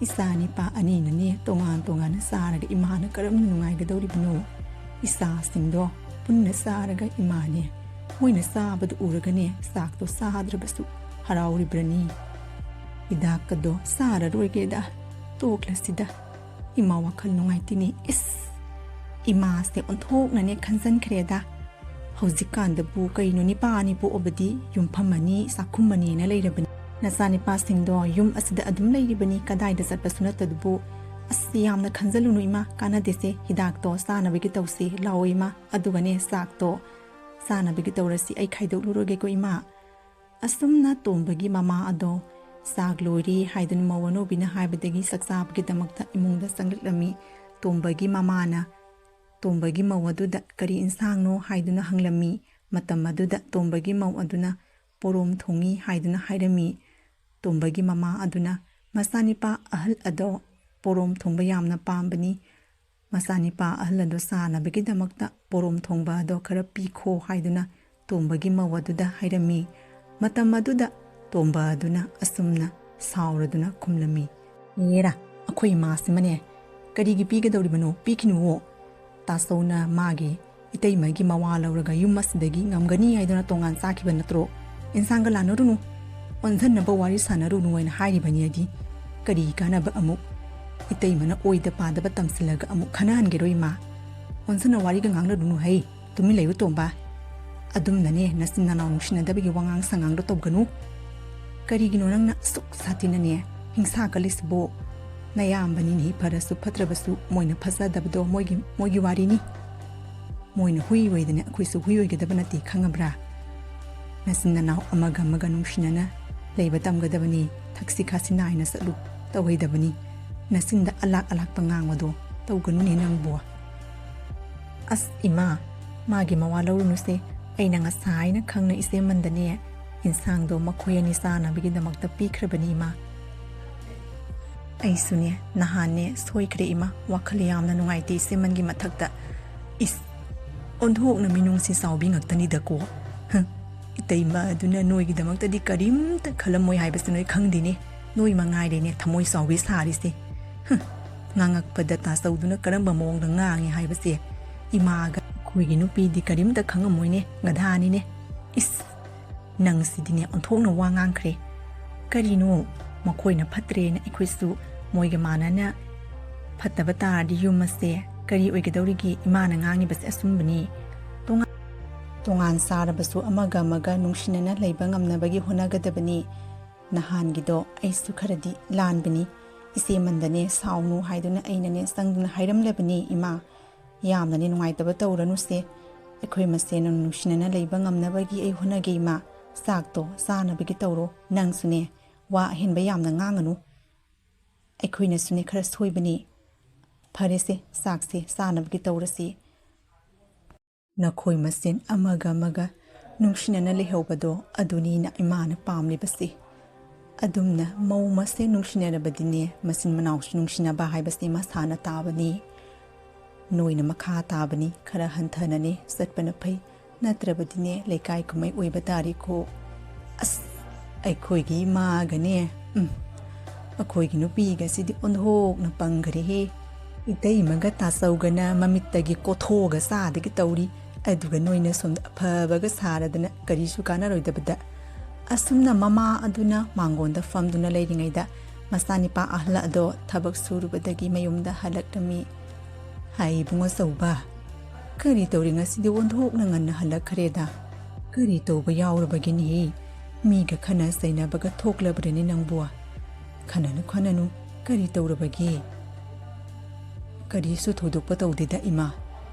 isani pa ani nani tongan saraga imana karam nungai gadawri bano isa singdo punna saraga imane moina sabad uragane sakto sahadrabasu harawri brani idakado sara roigeda toklasida ima wakal nungai tini is ima se onthok nane khansan kreda haujikan da bu kaino ni pani bu obadi yumphamani sakhumani na leirabani nasani passing do yum asida adum leiribani kadai da satpasuna tadbu asiyam na khanjalunu ima kana dese hidak to sana bigi tawsi lawima adugane sak to sana bigi tawrasi ai khaidokluroge ko ima asumna tombagi mama ado saglori haidun mawano bina haibadagi saksabgi damakta imungda sanglami tombagi mamana tombagi mawaduda kari insangno haiduna hanglami matam aduda tombagi maw aduna porom thongi haiduna hairami tombagi mama aduna masanipa ahal ado porom thongba yamna pambani masanipa ahal ado sana bagi damakta porom thongba ado khara pikho haiduna tombagi mawaduda hairami matam aduda tomba aduna asumna sauraduna kumlami yera akhoi masimane karigi pigadawribano pikhinuwo tasona magi itay magi mawalawraga yumasdagi ngamgani aiduna tongan sakiba natro insanga lanurunu onzanna ba wari sanarunu waina hairibani adi kari kana ba amuk itay mana oida padaba tamsilaga amuk khanan geroi ma ꯑꯣꯟꯁꯅ ꯋꯥꯔꯤꯒ ꯉꯥꯡꯅꯗꯨꯅꯨ ꯍꯩ ꯇꯨꯃꯤꯟ ꯂꯩꯌꯨ ꯇꯣꯝꯕ ꯑꯗꯨꯝꯅꯅꯦ ꯅꯆꯤꯟ ꯅꯅꯥꯎ ꯅꯨꯡꯁꯤꯅꯗꯕꯒꯤ ꯋꯥꯉꯥꯡ ꯁꯉꯥꯡꯗꯣ ꯇꯧꯒꯅꯨ ꯀꯔꯤꯒꯤꯅꯣ ꯅꯪꯅ ꯑꯁꯨꯛ ꯁꯥꯊꯤꯅꯅꯦ ꯍꯤꯡꯁꯥ ꯀꯜꯂꯤꯁꯤꯕꯣ ꯅꯌꯥꯝꯕꯅꯤꯅꯦ ꯐꯔꯁꯨ ꯐꯠꯇ꯭ꯔꯕꯁꯨ ꯃꯣꯏꯅ ꯐꯖꯗꯕꯗꯣ ꯃꯣꯏꯒꯤ ꯋꯥꯔꯤꯅꯤ ꯃꯣꯏꯅ ꯍꯨꯏ ꯑꯣꯏꯗꯅ ꯑꯩꯈꯣꯏꯁꯨ ꯍꯨꯏ ꯑꯣꯏꯒꯗꯕ ꯅꯠꯇꯦ ꯈꯪꯉꯕ꯭ꯔꯥ ꯅꯆꯤꯟ ꯅꯅꯥꯎ ꯑꯃꯒ ꯅꯨꯡꯁꯤꯅꯅ ꯂꯩꯕ ꯇꯝꯒꯗꯕꯅꯤ ꯊꯛꯁꯤ ꯈꯥꯁꯤ ꯅꯥꯏꯅ ꯆꯠꯂꯨ ꯇꯧꯍꯩꯗꯕꯅꯤ ꯅꯆꯤꯟꯗ ꯑꯂꯥꯛꯄ ꯉꯥꯡꯕꯗꯣ ꯇꯧꯒꯅꯨꯅꯦ ꯅꯪꯕꯨ ꯑꯁ ꯏꯃꯥ ꯃꯥꯒꯤ ꯃꯋꯥ ꯂꯧꯔꯨꯅꯨꯁꯦ ꯑꯩꯅ ꯉꯁꯥꯏꯅ ꯈꯪꯅ ꯏꯆꯦꯃꯟꯗꯅꯦ ꯏꯟꯁꯥꯡꯗꯣ ꯃꯈꯣꯏ ꯑꯅꯤ ꯆꯥꯅꯕꯒꯤꯗꯃꯛꯇ ꯄꯤꯈ꯭ꯔꯕꯅꯤ ꯏꯃꯥ ꯑꯩꯁꯨꯅꯦ ꯅꯍꯥꯟꯅꯦ ꯁꯣꯏꯈ꯭ꯔꯦ ꯏꯃꯥ ꯋꯥꯈꯜ ꯌꯥꯝꯅ ꯅꯨꯡꯉꯥꯏꯇꯦ ꯏꯆꯦꯃꯟꯒꯤ ꯃꯊꯛꯇ ꯏꯁ ꯑꯣꯟꯊꯣꯛꯅ ꯃꯤꯅꯨꯡꯁꯤ ꯆꯥꯎꯕꯤ ꯉꯛꯇꯅꯤꯗꯀꯣ ꯏꯇꯩꯃ ꯑꯗꯨꯅ ꯅꯣꯏꯒꯤꯗꯃꯛꯇꯗꯤ ꯀꯔꯤꯝꯇ ꯈꯜꯂꯝꯃꯣꯏ ꯍꯥꯏꯕꯁꯤ ꯅꯣꯏ ꯈꯪꯗꯦꯅꯦ ꯅꯣꯏ ꯃꯉꯥꯏꯔꯦꯅꯦ ꯊꯃꯣꯏ ꯆꯥꯎꯕꯤ ꯁꯥꯔꯤꯁꯦ ꯉꯥꯡꯉꯛꯄꯗ ꯇꯥꯆꯧꯗꯨꯅ ꯀꯔꯝꯕ ꯃꯑꯣꯡꯗ ꯉꯥꯡꯉꯤ ꯍꯥꯏꯕꯁꯦ ꯏꯃꯥꯒ ꯑꯩꯈꯣꯏꯒꯤ ꯅꯨꯄꯤꯗꯤ ꯀꯔꯤꯝꯇ ꯈꯪꯉꯝꯃꯣꯏꯅꯦ ꯒꯙꯥꯅꯤꯅꯦ ꯏꯁ ꯅꯪꯁꯤꯗꯤꯅꯦ ꯑꯣꯟꯊꯣꯛꯅ ꯋꯥ ꯉꯥꯡꯈ꯭ꯔꯦ ꯀꯔꯤꯅꯣ ꯃꯈꯣꯏꯅ ꯐꯠꯇ꯭ꯔꯦꯅ ꯑꯩꯈꯣꯏꯁꯨ ꯃꯣꯏꯒ ꯃꯥꯟꯅꯅ ꯐꯠꯇꯕ ꯇꯥꯔꯗꯤ ꯌꯨꯝ ꯑꯁꯦ ꯀꯔꯤ ꯑꯣꯏꯒꯗꯧꯔꯤꯒꯦ ꯏꯃꯥꯅ ꯉꯥꯡꯉꯤꯕꯁꯦ ꯑꯆꯨꯝꯕꯅꯤ ꯇꯣꯉꯥꯟ ꯆꯥꯔꯕꯁꯨ ꯑꯃꯒ ꯅꯨꯡꯁꯤꯅꯅ ꯂꯩꯕ ꯉꯝꯅꯕꯒꯤ ꯍꯣꯠꯅꯒꯗꯕꯅꯤ ꯅꯍꯥꯟꯒꯤꯗꯣ ꯑꯩꯁꯨ ꯈꯔꯗꯤ ꯂꯥꯟꯕꯅꯤ ꯏꯆꯦꯃꯟꯗꯅꯦ ꯁꯥꯎꯅꯨ ꯍꯥꯏꯗꯨꯅ ꯑꯩꯅꯅꯦ ꯆꯪꯗꯨꯅ ꯍꯥꯏꯔꯝꯂꯕꯅꯤ ꯏꯃꯥ ꯌꯥꯝꯅꯅꯦ ꯅꯨꯡꯉꯥꯏꯇꯕ ꯇꯧꯔꯅꯨꯁꯦ ꯑꯩꯈꯣꯏ ꯃꯁꯦꯟꯅ ꯅꯨꯡꯁꯤꯅꯅ ꯂꯩꯕ ꯉꯝꯅꯕꯒꯤ ꯑꯩ ꯍꯣꯠꯅꯒꯦ ꯏꯃꯥ ꯆꯥꯛꯇꯣ ꯆꯥꯅꯕꯒꯤ ꯇꯧꯔꯣ ꯅꯪꯁꯨꯅꯦ ꯋꯥ ꯑꯍꯦꯟꯕ ꯌꯥꯝꯅ ꯉꯥꯡꯒꯅꯨ ꯑꯩꯈꯣꯏꯅꯁꯨꯅꯦ ꯈꯔ ꯁꯣꯏꯕꯅꯤ ꯐꯔꯦꯁꯦ ꯆꯥꯛꯁꯦ ꯆꯥꯅꯕꯒꯤ ꯇꯧꯔꯁꯤ ꯅꯈꯣꯏ ꯃꯁꯦꯟ ꯑꯃꯒ ꯅꯨꯡꯁꯤꯅꯅ ꯂꯩꯍꯧꯕꯗꯣ ꯑꯗꯨꯅꯤꯅ ꯏꯃꯥꯅ ꯄꯥꯝꯂꯤꯕꯁꯤ ꯑꯗꯨꯝꯅ ꯃꯧ ꯃꯁꯦꯟ ꯅꯨꯡꯁꯤꯅꯔꯕꯗꯤꯅꯦ ꯃꯆꯤꯟ ꯃꯅꯥꯎꯁꯨ ꯅꯨꯡꯁꯤꯅꯕ ꯍꯥꯏꯕꯁꯤ ꯃꯁꯥꯅ ꯇꯥꯕꯅꯤ ꯅꯣꯏꯅ ꯃꯈꯥ ꯇꯥꯕꯅꯤ ꯈꯔ ꯍꯟꯊꯅꯅꯦ ꯆꯠꯄꯅ ꯐꯩ ꯅꯠꯇ꯭ꯔꯕꯗꯤꯅꯦ ꯂꯩꯀꯥꯏ ꯀꯨꯝꯍꯩ ꯑꯣꯏꯕ ꯇꯥꯔꯤꯈꯣ ꯑꯁ ꯑꯩꯈꯣꯏꯒꯤ ꯏꯃꯥꯒꯅꯦ ꯑꯩꯈꯣꯏꯒꯤ ꯅꯨꯄꯤꯒꯁꯤꯗꯤ ꯑꯣꯟꯊꯣꯛꯅ ꯄꯪꯈꯔꯦꯍꯦ ꯏꯇꯩꯃꯒ ꯇꯥꯆꯧꯒꯅ ꯃꯃꯤꯠꯇꯒꯤ ꯀꯣꯊꯣꯛꯑꯒ ꯆꯥꯗꯒꯤ ꯇꯧꯔꯤ ꯑꯗꯨꯒ ꯅꯣꯏꯅ ꯁꯣꯝꯗ ꯑꯐꯕꯒ ꯁꯥꯔꯗꯅ ꯀꯔꯤꯁꯨ ꯀꯥꯟꯅꯔꯣꯏꯗꯕꯗ ꯑꯁꯨꯝꯅ ꯃꯃꯥ ꯑꯗꯨꯅ ꯃꯥꯡꯒꯣꯟꯗ ꯐꯝꯗꯨꯅ ꯂꯩꯔꯤꯉꯩꯗ ꯃꯆꯥꯅꯤꯄꯥ ꯑꯍꯜ ꯑꯗꯣ ꯊꯕꯛ ꯁꯨꯔꯨꯕꯗꯒꯤ ꯃꯌꯨꯝꯗ ꯍꯜꯂꯛꯂꯝꯃꯤ ꯍꯥꯏ ꯏꯕꯨꯡꯉꯣ ꯆꯧꯕ ꯀꯔꯤ ꯇꯧꯔꯤ ꯉꯁꯤꯗꯤ ꯑꯣꯟꯊꯣꯛꯅ ꯉꯟꯅ ꯍꯜꯂꯛꯈ꯭ꯔꯦꯗ ꯀꯔꯤ ꯇꯧꯕ ꯌꯥꯎꯔꯕꯒꯤꯅꯤ ꯃꯤꯒ ꯈꯟꯅ ꯆꯩꯅꯕꯒ ꯊꯣꯛꯂꯕ꯭ꯔꯅꯤ ꯅꯪꯕꯨ ꯈꯟꯅꯅꯨ ꯀꯔꯤ ꯇꯧꯔꯕꯒꯦ ꯀꯔꯤꯁꯨ ꯊꯣꯏꯗꯣꯛꯄ ꯇꯧꯗꯦꯗ ꯏꯃꯥ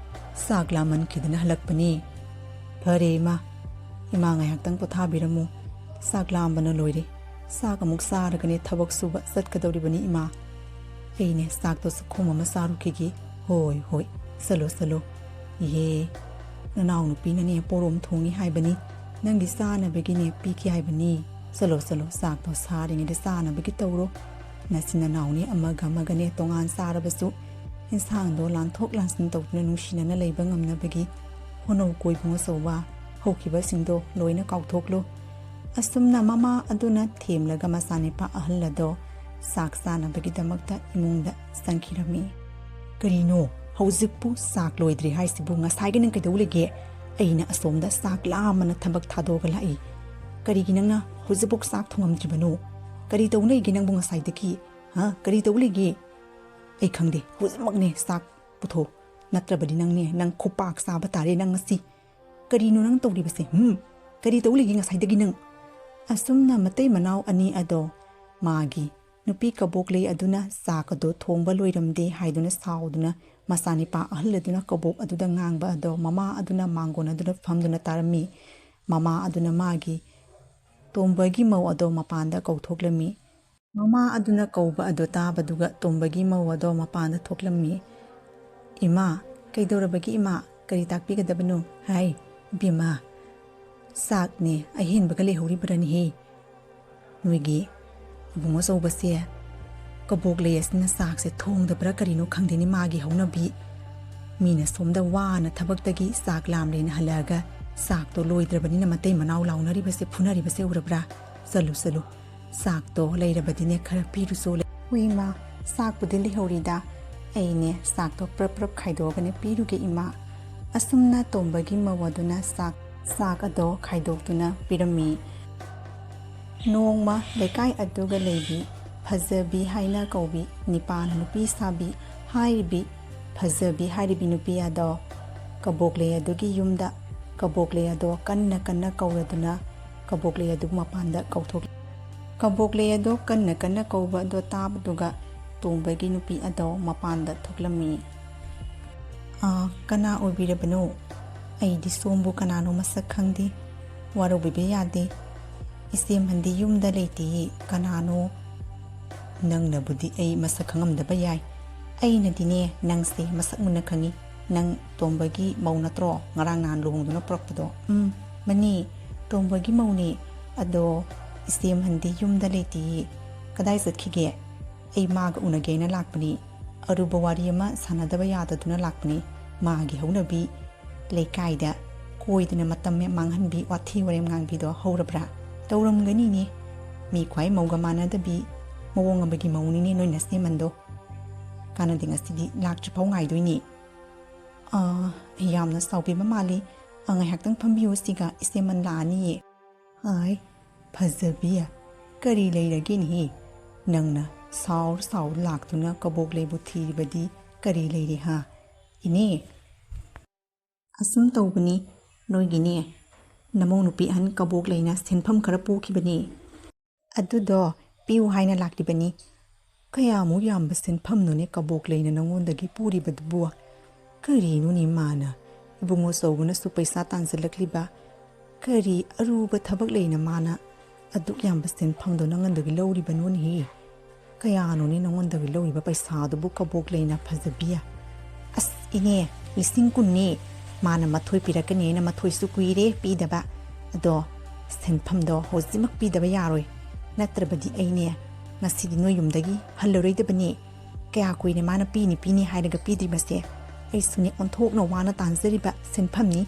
ꯆꯥꯛ ꯂꯥꯝꯃꯟꯈꯤꯗꯅ ꯍꯜꯂꯛꯄꯅꯤ ꯐꯔꯦ ꯏꯃꯥ ꯉꯥꯏꯍꯥꯛꯇꯪ ꯄꯣꯊꯥꯕꯤꯔꯝꯃꯨ ꯆꯥꯛ ꯂꯥꯝꯕꯅ ꯂꯣꯏꯔꯦ ꯆꯥꯛ ꯑꯃꯨꯛ ꯆꯥꯔꯒꯅꯦ ꯊꯕꯛ ꯁꯨꯕ ꯆꯠꯀꯗꯧꯔꯤꯕꯅꯤ ꯏꯃꯥ ꯑꯩꯅꯦ ꯆꯥꯛꯇꯣ ꯆꯈꯣꯝ ꯑꯃ ꯆꯥꯔꯨꯈꯤꯒꯦ ꯍꯣꯏ ꯆꯠꯂꯣ ꯏꯍꯦ ꯅꯅꯥꯎ ꯅꯨꯄꯤꯅꯅꯦ ꯄꯣꯔꯣꯝ ꯊꯣꯡꯉꯤ ꯍꯥꯏꯕꯅꯤ ꯅꯪꯒꯤ ꯆꯥꯅꯕꯒꯤꯅꯦ ꯄꯤꯈꯤ ꯍꯥꯏꯕꯅꯤ ꯆꯠꯂꯣ ꯆꯥꯛꯇꯣ ꯁꯥꯔꯤꯉꯩꯗ ꯆꯥꯅꯕꯒꯤ ꯇꯧꯔꯣ ꯅꯆꯤꯟ ꯅꯅꯥꯎꯅꯦ ꯑꯃꯒꯅꯦ ꯇꯣꯉꯥꯟ ꯆꯥꯔꯕꯁꯨ ꯏꯟꯁꯥꯡꯗꯣ ꯂꯥꯟꯊꯣꯛ ꯂꯥꯟꯁꯤꯟ ꯇꯧꯗꯨꯅ ꯅꯨꯡꯁꯤꯅꯅ ꯂꯩꯕ ꯉꯝꯅꯕꯒꯤ ꯍꯣꯠꯅꯧ ꯏꯕꯨꯡꯉꯣ ꯆꯧꯕ ꯍꯧꯈꯤꯕꯁꯤꯡꯗꯣ ꯂꯣꯏꯅ ꯀꯥꯎꯊꯣꯛꯂꯨ ꯑꯁꯨꯝꯅ ꯃꯃꯥ ꯑꯗꯨꯅ ꯊꯦꯝꯂꯒ ꯃꯆꯥꯅꯤꯄꯥ ꯑꯍꯜ ꯑꯗꯣ ꯆꯥꯛ ꯆꯥꯅꯕꯒꯤꯗꯃꯛꯇ ꯏꯃꯨꯡꯗ ꯆꯪꯈꯤꯔꯝꯃꯤ ꯀꯔꯤꯅꯣ ꯍꯧꯖꯤꯛꯄꯨ ꯆꯥꯛ ꯂꯣꯏꯗ꯭ꯔꯤ ꯍꯥꯏꯁꯤꯕꯨ ꯉꯁꯥꯏꯒꯤ ꯅꯪ ꯀꯩꯗꯧ ꯂꯩꯒꯦ ꯑꯩꯅ ꯑꯁꯣꯝꯗ ꯆꯥꯛ ꯂꯥꯝꯃꯅ ꯊꯕꯛ ꯊꯥꯗꯣꯛꯑꯒ ꯂꯥꯛꯏ ꯀꯔꯤꯒꯤ ꯅꯪꯅ ꯍꯧꯖꯤꯛꯐꯥꯎ ꯆꯥꯛ ꯊꯣꯡꯉꯝꯗ꯭ꯔꯤꯕꯅꯣ ꯀꯔꯤ ꯇꯧ ꯂꯩꯒꯦ ꯅꯪꯕꯨ ꯉꯁꯥꯏꯗꯒꯤ ꯀꯔꯤ ꯇꯧ ꯂꯩꯒꯦ ꯑꯩ ꯈꯪꯗꯦ ꯍꯧꯖꯤꯛꯃꯛꯅꯦ ꯆꯥꯛ ꯄꯨꯊꯣ ꯅꯠꯇ꯭ꯔꯕꯗꯤ ꯅꯪ ꯈꯨꯄꯥꯛ ꯆꯥꯕ ꯇꯥꯔꯦ ꯅꯪ ꯉꯁꯤ ꯀꯔꯤꯅꯣ ꯅꯪ ꯇꯧꯔꯤꯕꯁꯦ ꯀꯔꯤ ꯇꯧ ꯂꯩꯒꯦ ꯉꯁꯥꯏꯗꯒꯤ ꯅꯪ ꯑꯁꯨꯝꯅ ꯃꯇꯩ ꯃꯅꯥꯎ ꯑꯅꯤ ꯑꯗꯣ ꯃꯥꯒꯤ ꯅꯨꯄꯤ ꯀꯕꯣꯛꯂꯩ ꯑꯗꯨꯅ ꯆꯥꯛ ꯑꯗꯣ ꯊꯣꯡꯕ ꯂꯣꯏꯔꯝꯗꯦ ꯍꯥꯏꯗꯨꯅ ꯁꯥꯎꯗꯨꯅ ꯃꯆꯥꯅꯤꯄꯥ ꯑꯍꯜ ꯑꯗꯨꯅ ꯀꯕꯣꯛ ꯑꯗꯨꯗ ꯉꯥꯡꯕ ꯑꯗꯣ ꯃꯃꯥ ꯑꯗꯨꯅ ꯃꯥꯡꯒꯣꯟ ꯑꯗꯨꯗ ꯐꯝꯗꯨꯅ ꯇꯥꯔꯝꯃꯤ ꯃꯃꯥ ꯑꯗꯨꯅ ꯃꯥꯒꯤ ꯇꯣꯝꯕꯒꯤ ꯃꯧ ꯑꯗꯣ ꯃꯄꯥꯟꯗ ꯀꯧꯊꯣꯛꯂꯝꯃꯤ ꯃꯃꯥ ꯑꯗꯨꯅ ꯀꯧꯕ ꯑꯗꯣ ꯇꯥꯕꯗꯨꯒ ꯇꯣꯝꯕꯒꯤ ꯃꯧ ꯑꯗꯣ ꯃꯄꯥꯟꯗ ꯊꯣꯛꯂꯝꯃꯤ ꯏꯃꯥ ꯀꯩꯗꯧꯔꯕꯒꯤ ꯏꯃꯥ ꯀꯔꯤ ꯇꯥꯛꯄꯤꯒꯗꯕꯅꯣ ꯍꯥꯏ ꯏꯕꯦꯝꯃ ꯆꯥꯛꯅꯦ ꯑꯍꯦꯟꯕꯒ ꯂꯩꯍꯧꯔꯤꯕ꯭ꯔꯅꯤꯍꯦ ꯅꯣꯏꯒꯤ ꯏꯕꯨꯡꯉꯣ ꯆꯧꯕꯁꯦ ꯀꯕꯣꯛꯂꯩ ꯑꯁꯤꯅ ꯆꯥꯛꯁꯦ ꯊꯣꯡꯗꯕ꯭ꯔꯥ ꯀꯔꯤꯅꯣ ꯈꯪꯗꯦꯅꯤ ꯃꯥꯒꯤ ꯍꯧꯅꯕꯤ ꯃꯤꯅ ꯁꯣꯝꯗ ꯋꯥꯅ ꯊꯕꯛꯇꯒꯤ ꯆꯥꯛ ꯂꯥꯝꯂꯦꯅ ꯍꯜꯂꯛꯑꯒ ꯆꯥꯛꯇꯣ ꯂꯣꯏꯗ꯭ꯔꯕꯅꯤꯅ ꯃꯇꯩ ꯃꯅꯥꯎ ꯂꯥꯎꯅꯔꯤꯕꯁꯦ ꯐꯨꯅꯔꯤꯕꯁꯦ ꯎꯔꯕ꯭ꯔꯥ ꯆꯠꯂꯨ ꯆꯥꯛꯇꯣ ꯂꯩꯔꯕꯗꯤꯅꯦ ꯈꯔ ꯄꯤꯔꯨꯁꯣ ꯍꯣꯏ ꯏꯃꯥ ꯆꯥꯛꯄꯨꯗꯤ ꯂꯩꯍꯧꯔꯤꯗ ꯑꯩꯅꯦ ꯆꯥꯛꯇꯣ ꯄ꯭ꯔꯞ ꯈꯥꯏꯗꯣꯛꯑꯒꯅꯦ ꯄꯤꯔꯨꯒꯦ ꯏꯃꯥ ꯑꯁꯨꯝꯅ ꯇꯣꯝꯕꯒꯤ ꯃꯧ ꯑꯗꯨꯅ ꯆꯥꯛ ꯑꯗꯣ ꯈꯥꯏꯗꯣꯛꯇꯨꯅ ꯄꯤꯔꯝꯃꯤ ꯅꯣꯡꯃ ꯂꯩꯀꯥꯏ ꯑꯗꯨꯒ ꯂꯩꯕꯤ ꯐꯖꯕꯤ ꯍꯥꯏꯅ ꯀꯧꯕꯤ ꯅꯤꯄꯥꯟ ꯅꯨꯄꯤ ꯁꯥꯕꯤ ꯍꯥꯏꯔꯤꯕꯤ ꯐꯖꯕꯤ ꯍꯥꯏꯔꯤꯕꯤ ꯅꯨꯄꯤ ꯑꯗꯣ ꯀꯕꯣꯛꯂꯩ ꯑꯗꯨꯒꯤ ꯌꯨꯝꯗ ꯀꯕꯣꯛꯂꯩ ꯑꯗꯣ ꯀꯟꯅ ꯀꯟꯅ ꯀꯧꯔꯗꯨꯅ ꯀꯕꯣꯛꯂꯩ ꯑꯗꯨ ꯃꯄꯥꯟꯗ ꯀꯧꯊꯣꯛꯂꯤ ꯀꯕꯣꯛꯂꯩ ꯑꯗꯣ ꯀꯟꯅ ꯀꯟꯅ ꯀꯧꯕ ꯑꯗꯣ ꯇꯥꯕꯗꯨꯒ ꯇꯣꯝꯕꯒꯤ ꯅꯨꯄꯤ ꯑꯗꯣ ꯃꯄꯥꯟꯗ ꯊꯣꯛꯂꯝꯃꯤ ꯀꯅꯥ ꯑꯣꯏꯕꯤꯔꯕꯅꯣ ꯑꯩꯗꯤ ꯁꯣꯝꯕꯨ ꯀꯅꯥꯅꯣ ꯃꯁꯛ ꯈꯪꯗꯦ ꯋꯥꯔꯧꯕꯤꯕ ꯌꯥꯗꯦ ꯏꯆꯦꯃꯟꯗꯤ ꯌꯨꯝꯗ ꯂꯩꯇꯦꯌꯦ ꯀꯅꯥꯅꯣ ꯅꯪꯅꯕꯨꯗꯤ ꯑꯩ ꯃꯁꯛ ꯈꯪꯉꯝꯗꯕ ꯌꯥꯏ ꯑꯩꯅꯗꯤꯅꯦ ꯅꯪꯁꯦ ꯃꯁꯛ ꯃꯨꯟꯅ ꯈꯪꯉꯤ ꯅꯪ ꯇꯣꯝꯕꯒꯤ ꯃꯧ ꯅꯠꯇ꯭ꯔꯣ ꯉꯔꯥꯡ ꯅꯍꯥꯟ ꯂꯨꯍꯣꯡꯗꯨꯅ ꯄꯨꯔꯛꯄꯗꯣ ꯃꯅꯤ ꯇꯣꯝꯕꯒꯤ ꯃꯧꯅꯤ ꯑꯗꯣ ꯏꯆꯦꯃꯟꯗꯤ ꯌꯨꯝꯗ ꯂꯩꯇꯦꯌꯦ ꯀꯗꯥꯏ ꯆꯠꯈꯤꯒꯦ ꯑꯩ ꯃꯥꯒ ꯎꯅꯒꯦꯅ ꯂꯥꯛꯄꯅꯤ ꯑꯔꯨꯕ ꯋꯥꯔꯤ ꯑꯃ ꯁꯥꯟꯅꯗꯕ ꯌꯥꯗꯗꯨꯅ ꯂꯥꯛꯄꯅꯤ ꯃꯥꯒꯤ ꯍꯧꯅꯕꯤ ꯂꯩꯀꯥꯏꯗ ꯀꯣꯏꯗꯅ ꯃꯇꯝ ꯃꯥꯡꯍꯟꯕꯤ ꯋꯥꯊꯤ ꯋꯥꯔꯦꯝ ꯉꯥꯡꯕꯤꯗꯣ ꯍꯧꯔꯕ꯭ꯔꯥ ꯇꯧꯔꯝꯒꯅꯤꯅꯦ ꯃꯤ ꯈ꯭ꯋꯥꯏ ꯃꯧꯒ ꯃꯥꯟꯅꯗꯕꯤ ꯃꯑꯣꯡ ꯑꯃꯒꯤ ꯃꯧꯅꯤꯅꯦ ꯅꯣꯏ ꯅꯆꯦꯃꯟꯗꯣ ꯀꯥꯟꯅꯗꯦ ꯉꯁꯤꯗꯤ ꯂꯥꯛꯇ꯭ꯔꯤꯐꯥꯎ ꯉꯥꯏꯗꯣꯏꯅꯤ ꯌꯥꯝꯅ ꯁꯥꯎꯕꯤꯕ ꯃꯥꯜꯂꯤ ꯉꯥꯏꯍꯥꯛꯇꯪ ꯐꯝꯕꯤꯌꯨ ꯁꯤꯒ ꯏꯆꯦꯃꯟ ꯂꯥꯛꯑꯅꯤꯌꯦ ꯍꯥꯏ ꯐꯖꯕꯤ ꯀꯔꯤ ꯂꯩꯔꯒꯦꯅꯦ ꯅꯪꯅ ꯁꯥꯎꯔ ꯂꯥꯛꯇꯨꯅ ꯀꯕꯣꯛꯂꯩꯕꯨ ꯊꯤꯔꯤꯕꯗꯤ ꯀꯔꯤ ꯂꯩꯔꯦ ꯍꯥ ꯏꯅꯦ ꯑꯁꯨꯝ ꯇꯧꯕꯅꯤ ꯅꯣꯏꯒꯤꯅꯦ ꯅꯃꯧ ꯅꯨꯄꯤ ꯑꯍꯟ ꯀꯕꯣꯛꯂꯩꯅ ꯁꯦꯟꯐꯝ ꯈꯔ ꯄꯨꯈꯤꯕꯅꯤ ꯑꯗꯨꯗꯣ ꯄꯤꯌꯨ ꯍꯥꯏꯅ ꯂꯥꯛꯂꯤꯕꯅꯤ ꯀꯌꯥꯃꯨꯛ ꯌꯥꯝꯕ ꯁꯦꯟꯐꯝꯅꯣꯅꯦ ꯀꯕꯣꯛꯂꯩꯅ ꯅꯉꯣꯟꯗꯒꯤ ꯄꯨꯔꯤꯕꯗꯨꯕꯨ ꯀꯔꯤꯅꯣꯅꯦ ꯃꯥꯅ ꯏꯕꯨꯡꯉꯣ ꯆꯧꯕꯅꯁꯨ ꯄꯩꯁꯥ ꯇꯥꯟꯁꯤꯜꯂꯛꯂꯤꯕ ꯀꯔꯤ ꯑꯔꯨꯕ ꯊꯕꯛ ꯂꯩꯅ ꯃꯥꯅ ꯑꯗꯨꯛ ꯌꯥꯝꯕ ꯁꯦꯟꯐꯝꯗꯣ ꯅꯉꯣꯟꯗꯒꯤ ꯂꯧꯔꯤꯕꯅꯣꯅꯦ ꯀꯌꯥꯅꯣꯅꯦ ꯅꯉꯣꯟꯗꯒꯤ ꯂꯧꯔꯤꯕ ꯄꯩꯁꯥꯗꯨꯕꯨ ꯀꯕꯣꯛꯂꯩꯅ ꯐꯖꯕꯤ ꯑꯁ ꯏꯅꯦ 10,000 ꯃꯥꯅ ꯃꯊꯣꯏ ꯄꯤꯔꯛꯀꯅꯦꯅ ꯃꯊꯣꯏꯁꯨ ꯀꯨꯏꯔꯦ ꯄꯤꯗꯕ ꯑꯗꯣ ꯁꯦꯟꯐꯝꯗꯣ ꯍꯧꯖꯤꯛꯃꯛ ꯄꯤꯗꯕ ꯌꯥꯔꯣꯏ ꯅꯠꯇ꯭ꯔꯕꯗꯤ ꯑꯩꯅꯦ ꯉꯁꯤꯗꯤ ꯅꯣꯏ ꯌꯨꯝꯗꯒꯤ ꯍꯜꯂꯔꯣꯏꯗꯕꯅꯤ ꯀꯌా ꯀꯨꯏꯔꯦ ꯃꯥꯅ ꯄꯤꯅꯤ ꯍꯥꯏꯔꯒ ꯄꯤꯗ꯭ꯔꯤꯕꯁꯦ ꯑꯩꯁꯨꯅꯦ ꯑꯣꯟꯊꯣꯛꯅ ꯋꯥꯅ ꯇꯥꯟꯖꯔꯤꯕ ꯁꯦꯟꯐꯝꯅꯤ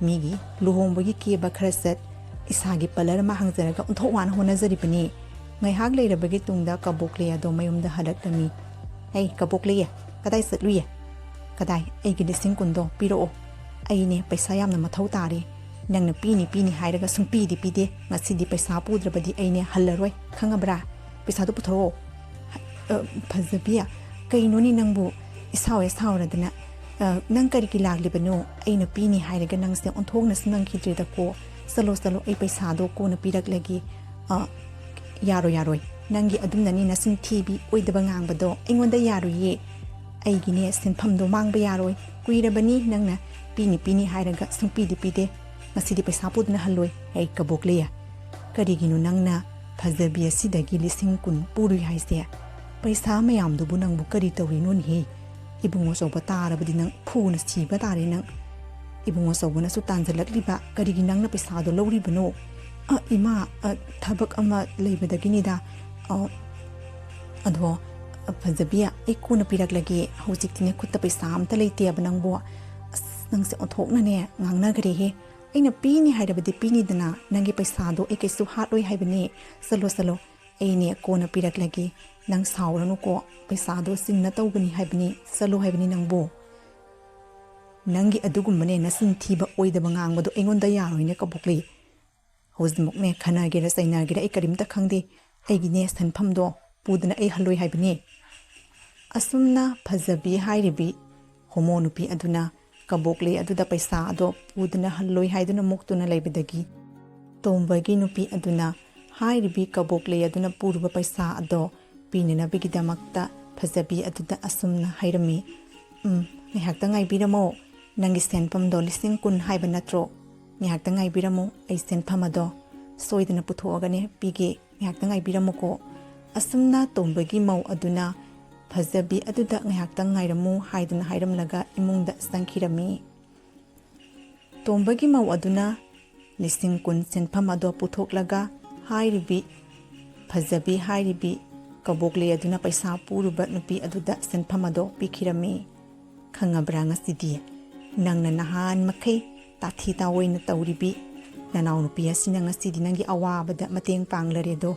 ꯃꯤꯒꯤ ꯂꯨꯍꯣꯡꯕꯒꯤ ꯀꯦꯕ ꯈꯔ ꯆꯠ ꯏꯁꯥꯒꯤ ꯄꯥꯔꯂꯔ ꯑꯃ ꯍꯥꯡꯖꯔꯒ ꯑꯣꯟꯊꯣꯛ ꯋꯥꯅ ꯍꯣꯠꯅꯖꯔꯤꯕꯅꯤ ꯉꯥꯏꯍꯥꯛ ꯂꯩꯔꯕꯒꯤ ꯇꯨꯡꯗ ꯀꯕꯣꯛꯂꯩ ꯑꯗꯣ ꯃꯌꯨꯝꯗ ꯍꯜꯂꯛꯂꯝꯃꯤ ꯍꯩ ꯀꯕꯣꯛꯂꯩ ꯀꯗꯥꯏ ꯆꯠꯂꯨꯏ ꯀꯗꯥꯏ ꯑꯩꯒꯤ 10,000 ꯄꯤꯔꯛꯑꯣ ꯑꯩꯅꯦ ꯄꯩꯁా ꯌꯥꯝꯅ ꯃꯊꯧ ꯇꯥꯔꯦ ꯅꯪꯅ ꯄꯤꯅꯤ ꯍꯥꯏꯔꯒ ꯁꯨꯡꯄꯤꯗꯤ ꯄꯤꯗꯦ ꯉꯁꯤꯗꯤ ꯄꯩꯁꯥ ꯄꯨꯗ꯭ꯔꯕꯗꯤ ꯑꯩꯅꯦ ꯍꯜꯂꯔꯣꯏ ꯈꯪꯉꯕ꯭ꯔꯥ ꯄꯩꯁꯥꯗꯣ ꯄꯨꯊꯣꯔꯛꯑꯣ ꯐꯖꯕꯤ ꯀꯩꯅꯣꯅꯤ ꯅꯪꯕꯨ ꯏꯁꯥꯎꯔꯗꯅ ꯅꯪ ꯀꯔꯤꯒꯤ ꯂꯥꯛꯂꯤꯕꯅꯣ ꯑꯩꯅ ꯄꯤꯅꯤ ꯍꯥꯏꯔꯒ ꯅꯪꯁꯦ ꯑꯣꯟꯊꯣꯛꯅꯁꯨ ꯅꯪꯈꯤꯗ꯭ꯔꯦꯗꯀꯣ ꯆꯠꯂꯣ ꯑꯩ ꯄꯩꯁꯥꯗꯣ ꯀꯣꯟꯅ ꯄꯤꯔꯛꯂꯒꯦ ꯌꯥꯔꯣꯏ ꯅꯪꯒꯤ ꯑꯗꯨꯝꯅꯅꯤ ꯅꯆꯤꯟ ꯊꯤꯕꯤ ꯑꯣꯏꯗꯕ ꯉꯥꯡꯕꯗꯣ ꯑꯩꯉꯣꯟꯗ ꯌꯥꯔꯣꯏꯌꯦ ꯑꯩꯒꯤꯅꯦ ꯁꯦꯟꯐꯝꯗꯣ ꯃꯥꯡꯕ ꯌꯥꯔꯣꯏ ꯀꯨꯏꯔꯕꯅꯤ ꯅꯪꯅ ꯄꯤꯅꯤ ꯍꯥꯏꯔꯒ ꯁꯨꯡꯄꯤꯗꯤ ꯄꯤꯗꯦ ꯉꯁꯤꯗꯤ ꯄꯩꯁꯥ ꯄꯨꯗꯨꯅ ꯍꯜꯂꯣꯏ ꯑꯩ ꯀꯕꯣꯛꯂꯩ ꯀꯔꯤꯒꯤꯅꯣ ꯅꯪꯅ ꯐꯖꯕꯤ ꯑꯁꯤꯗꯒꯤ 10,000 ꯄꯨꯔꯨꯏ ꯍꯥꯏꯁꯦ ꯄꯩꯁꯥ ꯃꯌꯥꯝꯗꯨꯕꯨ ꯅꯪꯕꯨ ꯀꯔꯤ ꯇꯧꯔꯤꯅꯣꯅꯦ ꯏꯕꯨꯡꯉꯣ ꯆꯧꯕ ꯇꯥꯔꯕꯗꯤ ꯅꯪ ꯐꯨꯅ ꯁꯤꯕ ꯇꯥꯔꯦ ꯅꯪ ꯏꯕꯨꯡꯉꯣ ꯆꯧꯕꯅꯁꯨ ꯇꯥꯟꯖꯜꯂꯛꯂꯤꯕ ꯀꯔꯤꯒꯤ ꯅꯪꯅ ꯄꯩꯁꯥꯗꯣ ꯂꯧꯔꯤꯕꯅꯣ ꯏꯃꯥ ꯊꯕꯛ ꯑꯃ ꯂꯩꯕꯗꯒꯤꯅꯤꯗ ꯑꯗꯣ ꯐꯖꯕꯤ ꯑꯩ ꯀꯣꯟꯅ ꯄꯤꯔꯛꯂꯒꯦ ꯍꯧꯖꯤꯛꯇꯤꯅꯦ ꯈꯨꯠꯇ ꯄꯩꯁꯥ ꯑꯝꯇ ꯂꯩꯇꯦꯕ ꯅꯪꯕꯨ ꯑꯁ ꯅꯪꯁꯦ ꯑꯣꯟꯊꯣꯛꯅꯅꯦ ꯉꯥꯡꯅꯈ꯭ꯔꯦꯍꯦ ꯑꯩꯅ ꯄꯤꯅꯤ ꯍꯥꯏꯔꯕꯗꯤ ꯄꯤꯅꯤꯗꯅ ꯅꯪꯒꯤ ꯄꯩꯁꯥꯗꯣ ꯑꯩ ꯀꯩꯁꯨ ꯍꯥꯠꯂꯣꯏ ꯍꯥꯏꯕꯅꯦ ꯆꯠꯂꯣ ꯑꯩꯅꯦ ꯀꯣꯟꯅ ꯄꯤꯔꯛꯂꯒꯦ ꯅꯪ ꯁꯥꯎꯔꯅꯨꯀꯣ ꯄꯩꯁꯥꯗꯣ ꯆꯤꯟꯅ ꯇꯧꯕꯅꯤ ꯍꯥꯏꯕꯅꯤ ꯆꯠꯂꯣ ꯍꯥꯏꯕꯅꯤ ꯅꯪꯕꯨ ꯅꯪꯒꯤ ꯑꯗꯨꯒꯨꯝꯕꯅꯦ ꯅꯆꯤꯟ ꯊꯤꯕ ꯑꯣꯏꯗꯕ ꯉꯥꯡꯕꯗꯣ ꯑꯩꯉꯣꯟꯗ ꯌꯥꯔꯣꯏꯅꯦ ꯀꯕꯣꯛꯂꯩ ꯍꯧꯖꯤꯛꯃꯛꯅꯦ ꯈꯟꯅꯒꯦꯔꯥ ꯆꯩꯅꯒꯦꯔꯥ ꯑꯩ ꯀꯔꯤꯝꯇ ꯈꯪꯗꯦ ꯑꯩꯒꯤꯅꯦ ꯁꯦꯟꯐꯝꯗꯣ ꯄꯨꯗꯅ ꯑꯩ ꯍꯜꯂꯣꯏ ꯍꯥꯏꯕꯅꯤ ꯑꯁꯨꯝꯅ ꯐꯖꯕꯤ ꯍꯥꯏꯔꯤꯕꯤ ꯍꯣꯃꯣ ꯅꯨꯄꯤ ꯑꯗꯨꯅ ꯀꯕꯣꯛꯂꯩ ꯑꯗꯨꯗ ꯄꯩꯁꯥ ꯑꯗꯣ ꯄꯨꯗꯅ ꯍꯜꯂꯣꯏ ꯍꯥꯏꯗꯨꯅ ꯃꯨꯛꯇꯨꯅ ꯂꯩꯕꯗꯒꯤ ꯇꯣꯝꯕꯒꯤ ꯅꯨꯄꯤ ꯑꯗꯨꯅ ꯍꯥꯏꯔꯤꯕꯤ ꯀꯕꯣꯛꯂꯩ ꯑꯗꯨꯅ ꯄꯨꯔꯨꯕ ꯄꯩꯁꯥ ꯑꯗꯣ ꯄꯤꯅꯅꯕꯒꯤꯗꯃꯛꯇ ꯐꯖꯕꯤ ꯑꯗꯨꯗ ꯑꯁꯨꯝꯅ ꯍꯥꯏꯔꯝꯃꯤ ꯉꯥꯏꯍꯥꯛꯇ ꯉꯥꯏꯕꯤꯔꯝꯃꯣ ꯅꯪꯒꯤ ꯁꯦꯟꯐꯝꯗꯣ 10,000 ꯍꯥꯏꯕ ꯅꯠꯇ꯭ꯔꯣ ꯉꯥꯏꯍꯥꯛꯇ ꯉꯥꯏꯕꯤꯔꯝꯃꯣ ꯑꯩ ꯁꯦꯟꯐꯝ ꯑꯗꯣ ꯁꯣꯏꯗꯅ ꯄꯨꯊꯣꯛꯑꯒꯅꯦ ꯄꯤꯒꯦ ꯉꯥꯏꯍꯥꯛꯇ ꯉꯥꯏꯕꯤꯔꯝꯃꯨꯀꯣ ꯑꯁꯨꯝꯅ ꯇꯣꯝꯕꯒꯤ ꯃꯧ ꯑꯗꯨꯅ ꯐꯖꯕꯤ ꯑꯗꯨꯗ ꯉꯥꯏꯍꯥꯛꯇꯪ ꯉꯥꯏꯔꯝꯃꯨ ꯍꯥꯏꯗꯨꯅ ꯍꯥꯏꯔꯝꯂꯒ ꯏꯃꯨꯡꯗ ꯆꯪꯈꯤꯔꯝꯃꯤ ꯇꯣꯝꯕꯒꯤ ꯃꯧ ꯑꯗꯨꯅ 10,000 ꯁꯦꯟꯐꯝ ꯑꯗꯣ ꯄꯨꯊꯣꯛꯂꯒ ꯍꯥꯏꯔꯤꯕꯤ ꯐꯖꯕꯤ ꯍꯥꯏꯔꯤꯕꯤ ꯀꯕꯣꯛꯂꯩ ꯑꯗꯨꯅ ꯄꯩꯁꯥ ꯄꯨꯔꯨꯕ ꯅꯨꯄꯤ ꯑꯗꯨꯗ ꯁꯦꯟꯐꯝ ꯑꯗꯣ ꯄꯤꯈꯤꯔꯝꯃꯤ ꯈꯪꯉꯕ꯭ꯔꯥ ꯉꯁꯤꯗꯤ ꯅꯪꯅ ꯅꯍꯥꯟ ꯃꯈꯩ ꯇꯥꯊꯤ ꯇꯥꯑꯣꯏꯅ ꯇꯧꯔꯤꯕꯤ ꯅꯅꯥꯎ ꯅꯨꯄꯤ ꯑꯁꯤꯅ ꯉꯁꯤꯗꯤ ꯅꯪꯒꯤ ꯑꯋꯥꯕꯗ ꯃꯇꯦꯡ ꯄꯥꯡꯂꯔꯦꯗꯣ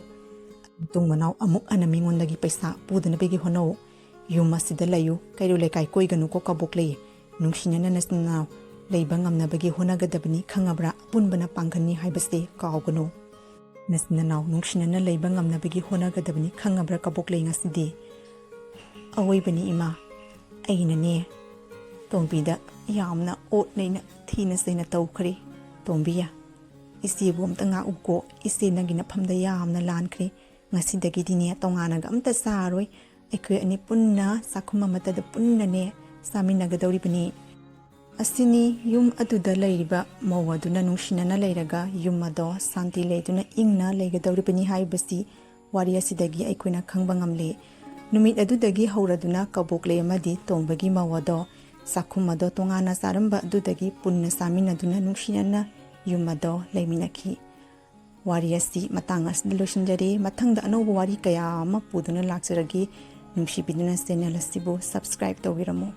ꯃꯇꯨꯡ ꯃꯅꯥꯎ ꯑꯃꯨꯛ ꯍꯟꯅ ꯃꯤꯉꯣꯟꯗꯒꯤ ꯄꯩꯁꯥ ꯄꯨꯗꯅꯕꯒꯤ ꯍꯣꯠꯅꯧ ꯌꯨꯝ ꯑꯁꯤꯗ ꯂꯩꯌꯨ ꯀꯩꯔꯣꯜ ꯂꯩꯀꯥꯏ ꯀꯣꯏꯒꯅꯨꯀꯣ ꯀꯕꯣꯛꯂꯩ ꯅꯨꯡꯁꯤꯅꯅ ꯅꯆꯤꯟ ꯂꯩꯕ ꯉꯝꯅꯕꯒꯤ ꯍꯣꯠꯅꯒꯗꯕꯅꯤ ꯈꯪꯉꯕ꯭ꯔꯥ ꯑꯄꯨꯟꯕꯅ ꯄꯥꯡꯒꯟꯅꯤ ꯍꯥꯏꯕꯁꯦ ꯀꯥꯎꯒꯅꯨ ꯅꯆꯤꯟ ꯅꯅꯥꯎ ꯅꯨꯡꯁꯤꯅꯅ ꯂꯩꯕ ꯉꯝꯅꯕꯒꯤ ꯍꯣꯠꯅꯒꯗꯕꯅꯤ ꯈꯪꯉꯕ꯭ꯔꯥ ꯀꯕꯣꯛꯂꯩ ꯉꯁꯤꯗꯤ ꯑꯋꯣꯏꯕꯅꯤ ꯏꯃꯥ ꯑꯩꯅꯅꯦ ꯇꯣꯝꯕꯤꯗ ꯌꯥꯝꯅ ꯑꯣꯠ ꯅꯩꯅ ꯊꯤꯅ ꯆꯩꯅ ꯇꯧꯈ꯭ꯔꯦ꯫ ꯇꯣꯝꯕꯤꯌꯥ, ꯏꯆꯦꯕꯨ ꯑꯝꯇ ꯉꯥꯛꯎꯀꯣ, ꯏꯆꯦ ꯅꯪꯒꯤ ꯅꯐꯝꯗ ꯌꯥꯝꯅ ꯂꯥꯟꯈ꯭ꯔꯦ, ꯉꯁꯤꯗꯒꯤꯗꯤꯅꯦ ꯇꯣꯉꯥꯟꯅꯒ ꯑꯝꯇ ꯆꯥꯔꯣꯏ, ꯑꯩꯈꯣꯏ ꯑꯅꯤ ꯄꯨꯟꯅ ꯆꯥꯛꯈꯨꯝ ꯑꯃꯠꯇꯗ ꯄꯨꯟꯅꯅꯦ ꯆꯥꯃꯤꯟꯅꯒꯗꯧꯔꯤꯕꯅꯤ꯫ ꯑꯁꯤꯅꯤ ꯌꯨꯝ ꯑꯗꯨꯗ ꯂꯩꯔꯤꯕ ꯃꯧ ꯑꯗꯨꯅ ꯅꯨꯡꯁꯤꯅꯅ ꯂꯩꯔꯒ ꯌꯨꯝ ꯑꯗꯣ ꯁꯥꯟꯇꯤ ꯂꯩꯗꯨꯅ ꯏꯪꯅ ꯂꯩꯒꯗꯧꯔꯤꯕꯅꯤ ꯍꯥꯏꯕꯁꯤ ꯋꯥꯔꯤ ꯑꯁꯤꯗꯒꯤ ꯑꯩꯈꯣꯏꯅ ꯈꯪꯕ ꯉꯝꯂꯦ꯫ ꯅꯨꯃꯤꯠ ꯑꯗꯨꯗꯒꯤ ꯍꯧꯔꯗꯨꯅ ꯀꯕꯣꯛꯂꯩ ꯑꯃꯗꯤ ꯇꯣꯝꯕꯒꯤ ꯃꯧ ꯑꯗꯣ ꯆꯥꯛꯈꯨꯝ ꯑꯗꯣ ꯇꯣꯉꯥꯟꯅ ꯆꯥꯔꯝꯕ ꯑꯗꯨꯗꯒꯤ ꯄꯨꯟꯅ ꯆꯥꯃꯤꯟꯅꯗꯨꯅ ꯅꯨꯡꯁꯤꯅꯅ ꯌꯨꯝ ꯑꯗꯣ ꯂꯩꯃꯤꯟꯅꯈꯤ꯫ ꯋꯥꯔꯤ ꯑꯁꯤ ꯃꯇꯥꯡ ꯑꯁꯤꯗ ꯂꯣꯏꯁꯤꯟꯖꯔꯦ꯫ ꯃꯊꯪꯗ ꯑꯅꯧꯕ ꯋꯥꯔꯤ ꯀꯌꯥ ꯑꯃ ꯄꯨꯗꯨꯅ ꯂꯥꯛꯆꯔꯒꯦ꯫ ꯅꯨꯡꯁꯤꯕꯤꯗꯨꯅ ꯆꯦꯅꯦꯜ ꯑꯁꯤꯕꯨ ꯁꯕꯁꯀ꯭ꯔꯥꯏꯕ ꯇꯧꯕꯤꯔꯝꯃꯨ꯫